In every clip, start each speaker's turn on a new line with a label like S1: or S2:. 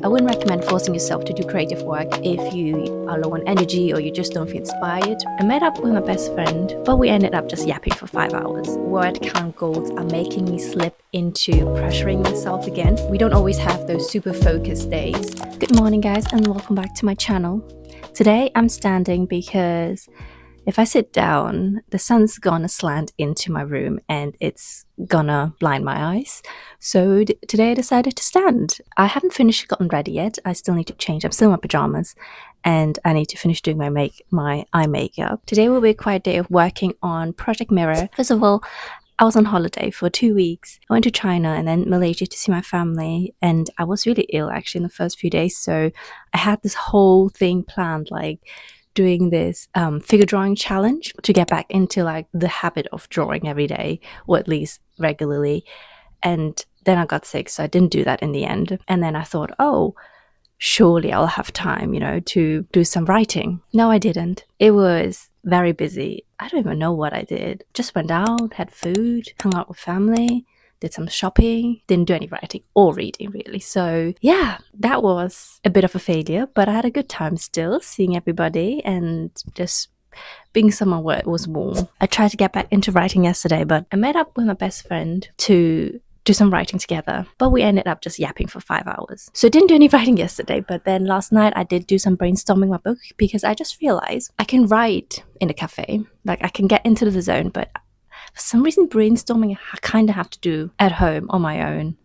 S1: I wouldn't recommend forcing yourself to do creative work if you are low on energy or you just don't feel inspired. I met up with my best friend, but we ended up just yapping for 5 hours. Word count goals are making me slip into pressuring myself again. We don't always have those super focused days. Good morning, guys, and welcome back to my channel. Today I'm standing because if I sit down, the sun's gonna slant into my room and it's gonna blind my eyes. So today I decided to stand. I haven't gotten ready yet. I still need to change. I'm still in my pajamas and I need to finish doing my eye makeup. Today will be a quiet day of working on Project Mirror. First of all, I was on holiday for 2 weeks. I went to China and then Malaysia to see my family, and I was really ill actually in the first few days. So I had this whole thing planned, like doing this figure drawing challenge to get back into like the habit of drawing every day, or at least regularly. And then I got sick, so I didn't do that in the end. And then I thought, oh, surely I'll have time, to do some writing. No, I didn't. It was very busy. I don't even know what I did. Just went out, had food, hung out with family, did some shopping, didn't do any writing or reading really. So yeah, that was a bit of a failure, but I had a good time still, seeing everybody and just being somewhere where it was warm. I tried to get back into writing yesterday, but I met up with my best friend to do some writing together, but we ended up just yapping for 5 hours. So I didn't do any writing yesterday, but then last night I did do some brainstorming my book because I just realized I can write in a cafe, like I can get into the zone, but for some reason brainstorming I kind of have to do at home on my own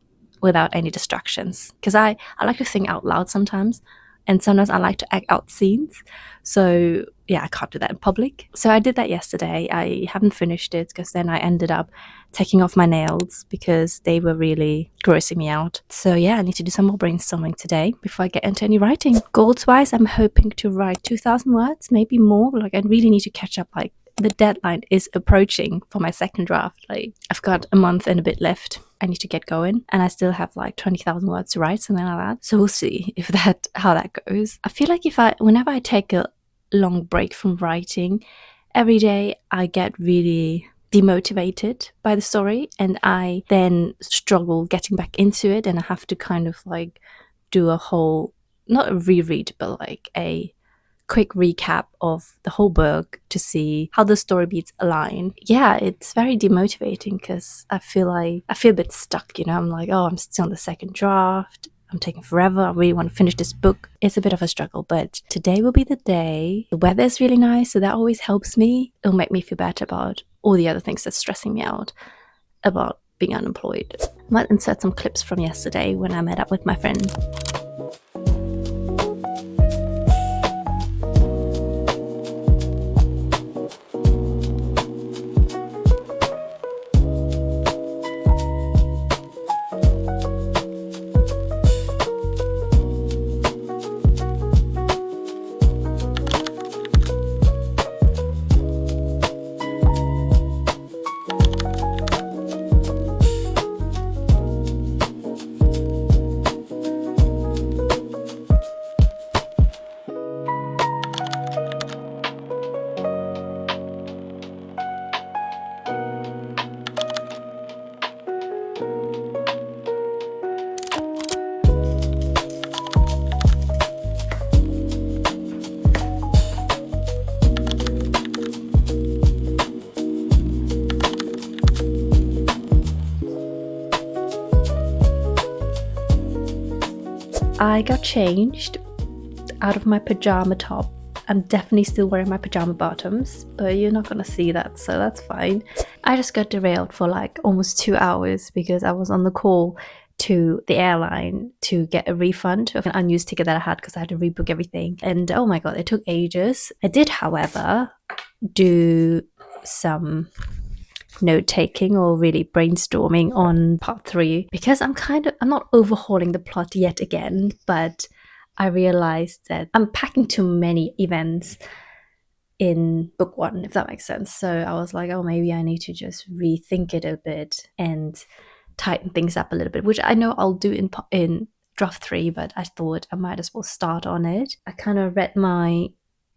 S1: without any distractions, because I like to think out loud sometimes, and sometimes I like to act out scenes. So yeah, I can't do that in public. So I did that yesterday. I haven't finished it because then I ended up taking off my nails because they were really grossing me out. So yeah, I need to do some more brainstorming today before I get into any writing. Goals wise, I'm hoping to write 2,000 words, maybe more. Like I really need to catch up. Like the deadline is approaching for my second draft. Like I've got a month and a bit left. I need to get going, and I still have like 20,000 words to write, something like that. So we'll see how that goes. I feel like whenever I take a long break from writing, every day I get really demotivated by the story, and I then struggle getting back into it, and I have to kind of like do a whole, not a reread, but like a quick recap of the whole book to see how the story beats align. Yeah, it's very demotivating because I feel a bit stuck, I'm like, oh, I'm still on the second draft. I'm taking forever. I really want to finish this book. It's a bit of a struggle, but today will be the day. The weather is really nice, so that always helps me. It'll make me feel better about all the other things that's stressing me out about being unemployed. I might insert some clips from yesterday when I met up with my friend. I got changed out of my pajama top. I'm definitely still wearing my pajama bottoms, but you're not gonna see that, so that's fine. I just got derailed for like almost 2 hours because I was on the call to the airline to get a refund of an unused ticket that I had because I had to rebook everything. And oh my god, it took ages. I did, however, do some note-taking or really brainstorming on part 3 because I'm not overhauling the plot yet again, but I realized that I'm packing too many events in book 1, if that makes sense. So I was like, oh, maybe I need to just rethink it a bit and tighten things up a little bit, which I know I'll do in draft 3, but I thought I might as well start on it. I kind of read my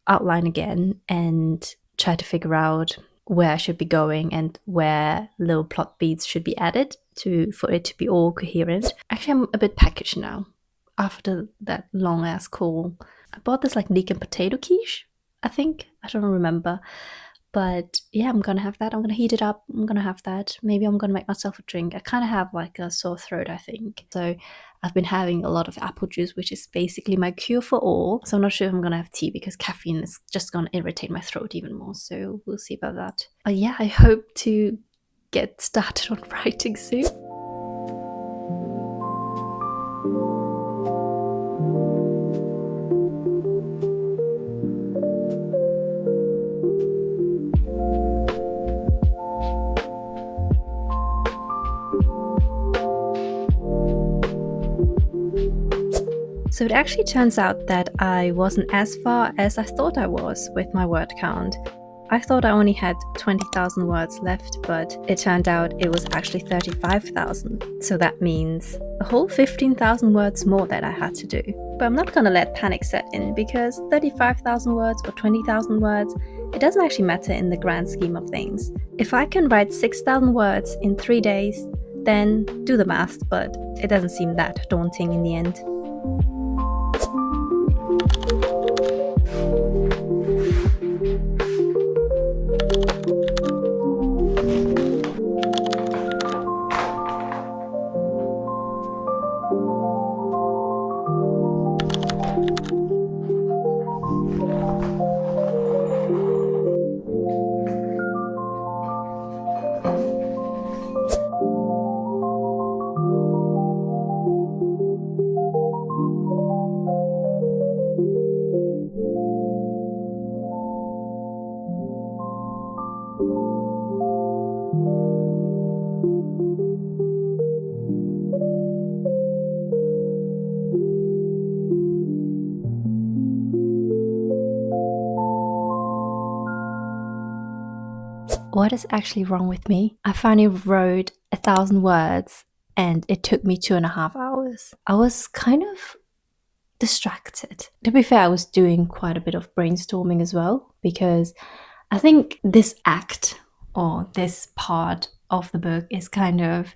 S1: outline again and tried to figure out where I should be going and where little plot beats should be added for it to be all coherent. Actually, I'm a bit peckish now. after that long ass call. I bought this like leek and potato quiche, I think. I don't remember. But yeah, I'm gonna have that. I'm gonna heat it up. I'm gonna have that. Maybe I'm gonna make myself a drink. I kind of have like a sore throat, I think. So I've been having a lot of apple juice, which is basically my cure for all. So I'm not sure if I'm gonna have tea because caffeine is just gonna irritate my throat even more. So we'll see about that. But yeah, I hope to get started on writing soon. So it actually turns out that I wasn't as far as I thought I was with my word count. I thought I only had 20,000 words left, but it turned out it was actually 35,000. So that means a whole 15,000 words more that I had to do. But I'm not gonna let panic set in because 35,000 words or 20,000 words, it doesn't actually matter in the grand scheme of things. If I can write 6,000 words in 3 days, then do the math, but it doesn't seem that daunting in the end. What is actually wrong with me? I finally wrote 1,000 words and it took me 2.5 hours. I was kind of distracted. To be fair, I was doing quite a bit of brainstorming as well because I think this act or this part of the book is kind of,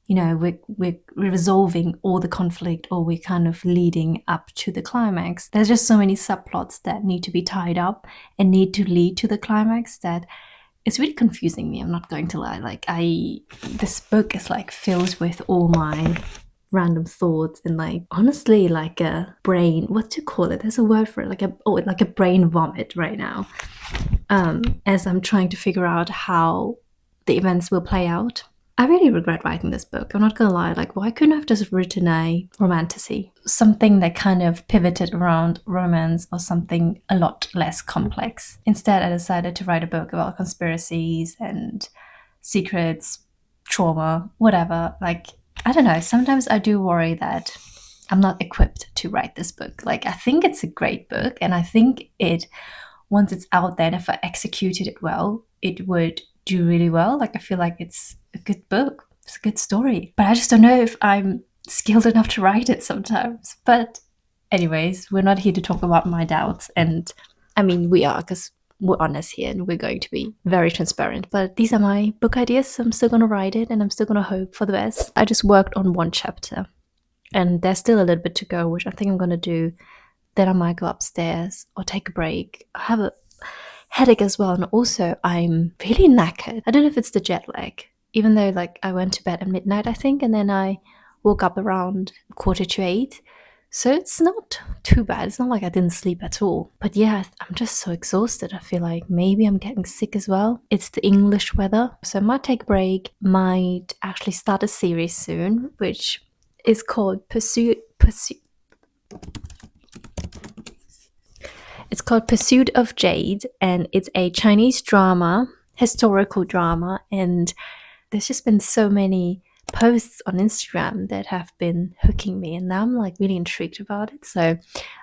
S1: we're resolving all the conflict or we're kind of leading up to the climax. There's just so many subplots that need to be tied up and need to lead to the climax that it's really confusing me. I'm not going to lie. This book is like filled with all my random thoughts and like honestly like a brain, what do you call it? There's a word for it, like a brain vomit right now. As I'm trying to figure out how the events will play out. I really regret writing this book. I'm not gonna lie, like why couldn't I have just written a romantasy? Something that kind of pivoted around romance or something a lot less complex. Instead, I decided to write a book about conspiracies and secrets, trauma, whatever. Like, I don't know, sometimes I do worry that I'm not equipped to write this book. Like, I think it's a great book and I think once it's out there and if I executed it well, it would do really well. Like I feel like it's a good book. It's a good story. But I just don't know if I'm skilled enough to write it sometimes. But anyways, we're not here to talk about my doubts. And I mean, we are because we're honest here and we're going to be very transparent. But these are my book ideas. I'm still going to write it and I'm still going to hope for the best. I just worked on one chapter and there's still a little bit to go, which I think I'm going to do. Then I might go upstairs or take a break. I have a headache as well, and also I'm really knackered. I don't know if it's the jet lag, even though like I went to bed at midnight I think, and then I woke up around 7:45. So it's not too bad. It's not like I didn't sleep at all. But yeah, I'm just so exhausted. I feel like maybe I'm getting sick as well. It's the English weather. So I might take a break, might actually start a series soon, which is called Pursuit. It's called Pursuit of Jade, and it's a Chinese drama, historical drama, and there's just been so many posts on Instagram that have been hooking me, and now I'm like really intrigued about it. So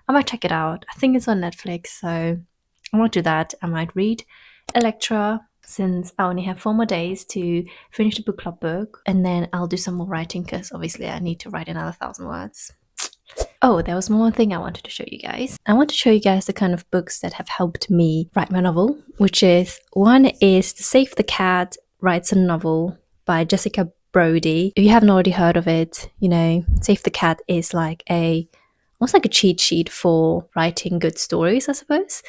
S1: I might check it out. I think it's on Netflix, so I might do that. I might read Electra, since I only have 4 more days to finish the book club book, and then I'll do some more writing because obviously I need to write another 1,000 words. Oh, there was one more thing I wanted to show you guys. I want to show you guys the kind of books that have helped me write my novel, which is one is The Save the Cat Writes a Novel by Jessica Brody. If you haven't already heard of it, Save the Cat is like almost like a cheat sheet for writing good stories, I suppose,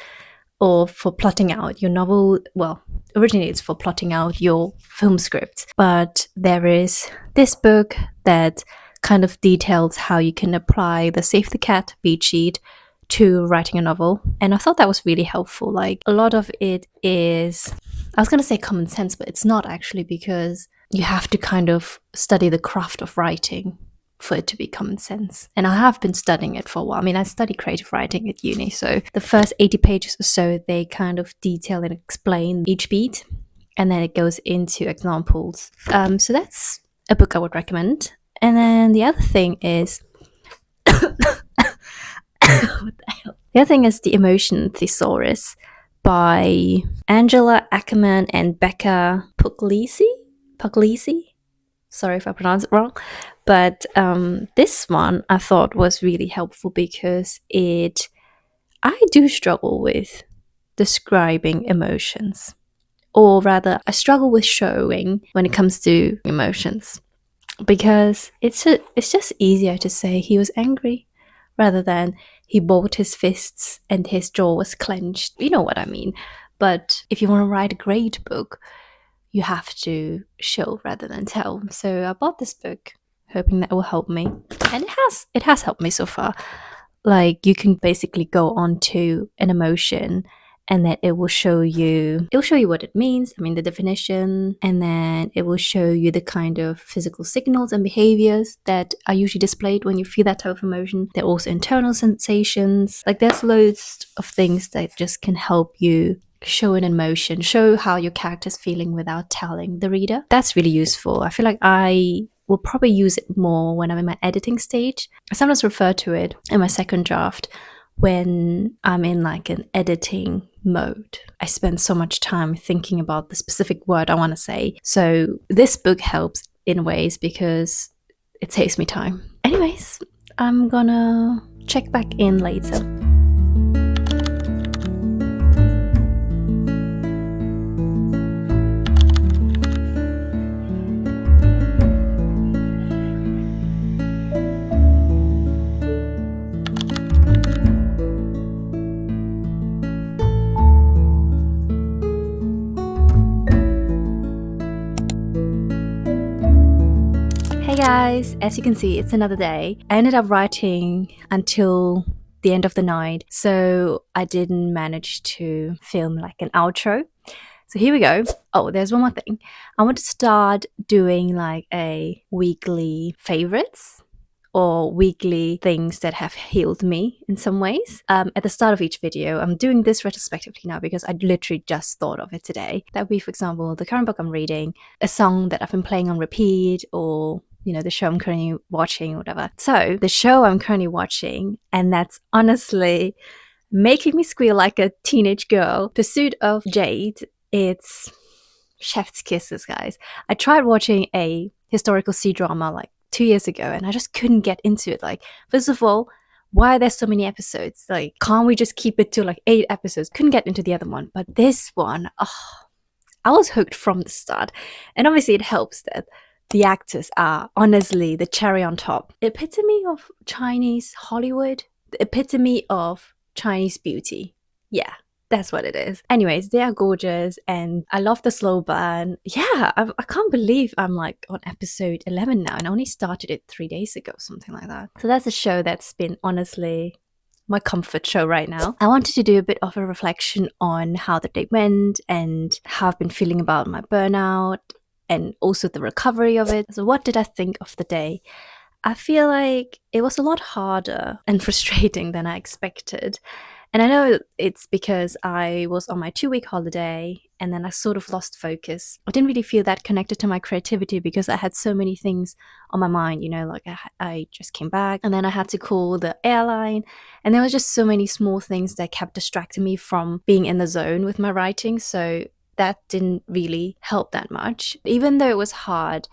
S1: or for plotting out your novel. Well, originally it's for plotting out your film script, but there is this book that kind of details how you can apply the Save the Cat beat sheet to writing a novel. And I thought that was really helpful. Like, a lot of it is, I was going to say common sense, but it's not actually, because you have to kind of study the craft of writing for it to be common sense. And I have been studying it for a while. I mean, I studied creative writing at uni, so the first 80 pages or so, they kind of detail and explain each beat, and then it goes into examples. So that's a book I would recommend. And then the other thing is what the hell? The other thing is The Emotion Thesaurus by Angela Ackerman and Becca Puglisi. Sorry if I pronounce it wrong. But this one I thought was really helpful because I do struggle with describing emotions. Or rather, I struggle with showing when it comes to emotions. Because it's just easier to say he was angry rather than he balled his fists and his jaw was clenched. You know what I mean. But if you want to write a great book, you have to show rather than tell. So I bought this book hoping that it will help me. And it has helped me so far. Like, you can basically go onto an emotion and then it will show you what it means, I mean the definition, and then it will show you the kind of physical signals and behaviors that are usually displayed when you feel that type of emotion. There are also internal sensations. Like, there's loads of things that just can help you show an emotion, show how your character's feeling without telling the reader. That's really useful. I feel like I will probably use it more when I'm in my editing stage. I sometimes refer to it in my second draft when I'm in like an editing mode. I spend so much time thinking about the specific word I want to say. So this book helps in ways because it saves me time. Anyways, I'm gonna check back in later. Hey guys, as you can see, it's another day. I ended up writing until the end of the night, so I didn't manage to film like an outro. So here we go. Oh, there's one more thing. I want to start doing like a weekly favorites or weekly things that have healed me in some ways. At the start of each video, I'm doing this retrospectively now because I literally just thought of it today. That would be, for example, the current book I'm reading, a song that I've been playing on repeat, or the show I'm currently watching or whatever. So the show I'm currently watching, and that's honestly making me squeal like a teenage girl, Pursuit of Jade. It's chef's kisses, guys. I tried watching a historical C-drama like 2 years ago and I just couldn't get into it. Like, first of all, why are there so many episodes? Like, can't we just keep it to like 8 episodes? Couldn't get into the other one. But this one, I was hooked from the start. And obviously it helps that the actors are honestly the cherry on top. Epitome of Chinese Hollywood. The epitome of Chinese beauty. Yeah, that's what it is. Anyways, they are gorgeous and I love the slow burn. Yeah, I can't believe I'm like on episode 11 now and I only started it 3 days ago, something like that. So that's a show that's been honestly my comfort show right now. I wanted to do a bit of a reflection on how the day went and how I've been feeling about my burnout and also the recovery of it. So what did I think of the day? I feel like it was a lot harder and frustrating than I expected. And I know it's because I was on my 2-week holiday and then I sort of lost focus. I didn't really feel that connected to my creativity because I had so many things on my mind, like I just came back and then I had to call the airline and there was just so many small things that kept distracting me from being in the zone with my writing. So that didn't really help that much. Even though it was hard,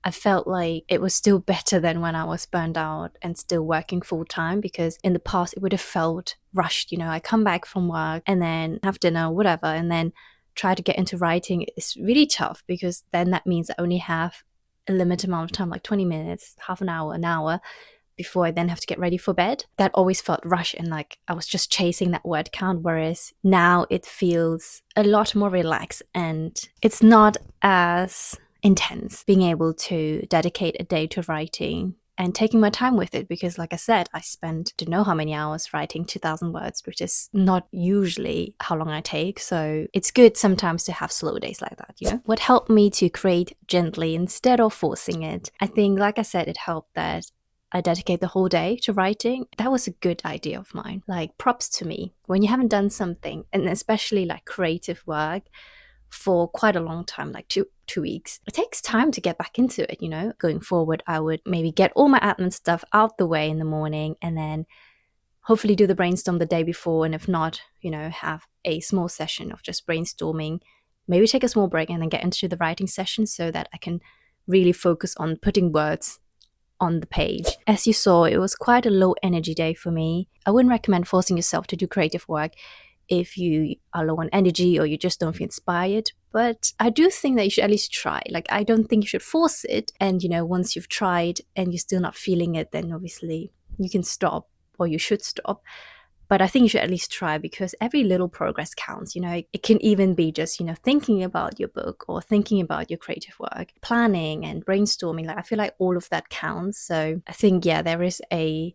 S1: I felt like it was still better than when I was burned out and still working full time, because in the past it would have felt rushed. I come back from work and then have dinner, whatever, and then try to get into writing. It's really tough because then that means I only have a limited amount of time, like 20 minutes, half an hour, before I then have to get ready for bed. That always felt rushed and like I was just chasing that word count, whereas now it feels a lot more relaxed and it's not as intense being able to dedicate a day to writing and taking my time with it, because like I said, I spent don't know how many hours writing 2,000 words, which is not usually how long I take. So it's good sometimes to have slow days like that, you know? What helped me to create gently instead of forcing it? I think, like I said, it helped that I dedicate the whole day to writing. That was a good idea of mine. Like, props to me. When you haven't done something, and especially like creative work, for quite a long time, like two weeks, it takes time to get back into it, you know? Going forward, I would maybe get all my admin stuff out the way in the morning and then hopefully do the brainstorm the day before. And if not, you know, have a small session of just brainstorming, maybe take a small break and then get into the writing session so that I can really focus on putting words on the page. As you saw, it was quite a low energy day for me. I wouldn't recommend forcing yourself to do creative work if you are low on energy or you just don't feel inspired. But I do think that you should at least try. Like, I don't think you should force it. And, you know, once you've tried and you're still not feeling it, then obviously you can stop, or you should stop. But I think you should at least try, because every little progress counts. You know, it can even be just, you know, thinking about your book or thinking about your creative work, planning and brainstorming. Like, I feel like all of that counts. So I think, yeah, there is a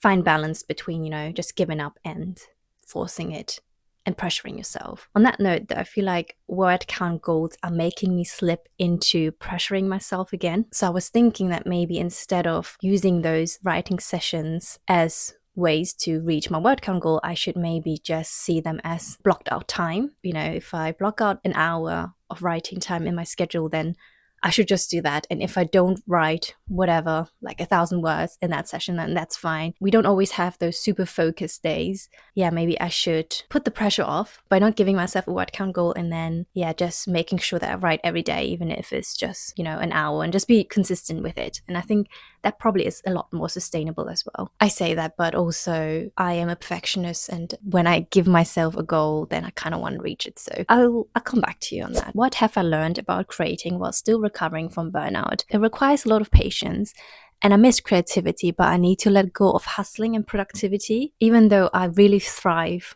S1: fine balance between, you know, just giving up and forcing it and pressuring yourself. On that note, though, I feel like word count goals are making me slip into pressuring myself again. So I was thinking that maybe instead of using those writing sessions as ways to reach my word count goal, I should maybe just see them as blocked out time. You know, if I block out an hour of writing time in my schedule, then I should just do that. And if I don't write whatever, like 1,000 words in that session, then that's fine. We don't always have those super focused days. Yeah, maybe I should put the pressure off by not giving myself a word count goal, and then, yeah, just making sure that I write every day, even if it's just, you know, an hour, and just be consistent with it. And I think that probably is a lot more sustainable as well. I say that, but also I am a perfectionist, and when I give myself a goal, then I kind of want to reach it. So I'll come back to you on that. What have I learned about creating while still recovering from burnout? It requires a lot of patience, and I miss creativity, but I need to let go of hustling and productivity. Even though I really thrive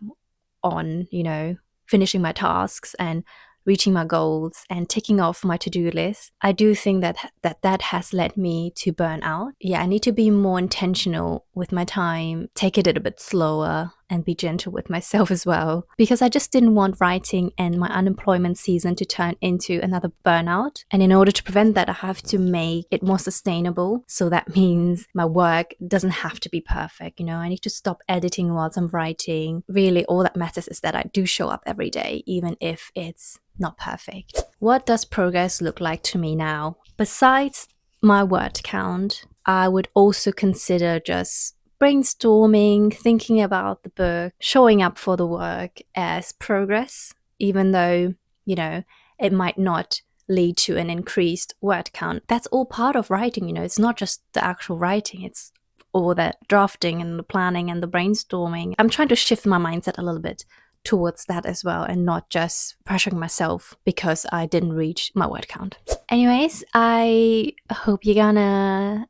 S1: on, you know, finishing my tasks and reaching my goals and ticking off my to-do list, I do think that has led me to burn out. Yeah, I need to be more intentional with my time, take it a bit slower, and be gentle with myself as well, because I just didn't want writing and my unemployment season to turn into another burnout. And in order to prevent that, I have to make it more sustainable. So that means my work doesn't have to be perfect. You know, I need to stop editing whilst I'm writing. Really, all that matters is that I do show up every day, even if it's not perfect. What does progress look like to me now? Besides my word count, I would also consider just brainstorming, thinking about the book, showing up for the work as progress, even though, you know, it might not lead to an increased word count. That's all part of writing, you know, it's not just the actual writing, it's all the drafting and the planning and the brainstorming. I'm trying to shift my mindset a little bit towards that as well, and not just pressuring myself because I didn't reach my word count. Anyways, I hope you're gonna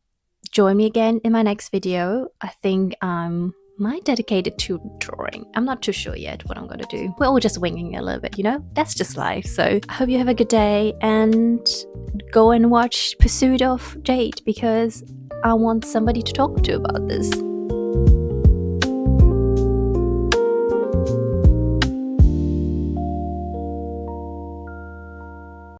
S1: join me again in my next video. I think I'm might dedicate it to drawing. I'm not too sure yet what I'm gonna do. We're all just winging it a little bit, you know? That's just life. So I hope you have a good day, and go and watch Pursuit of Jade, because I want somebody to talk to about this.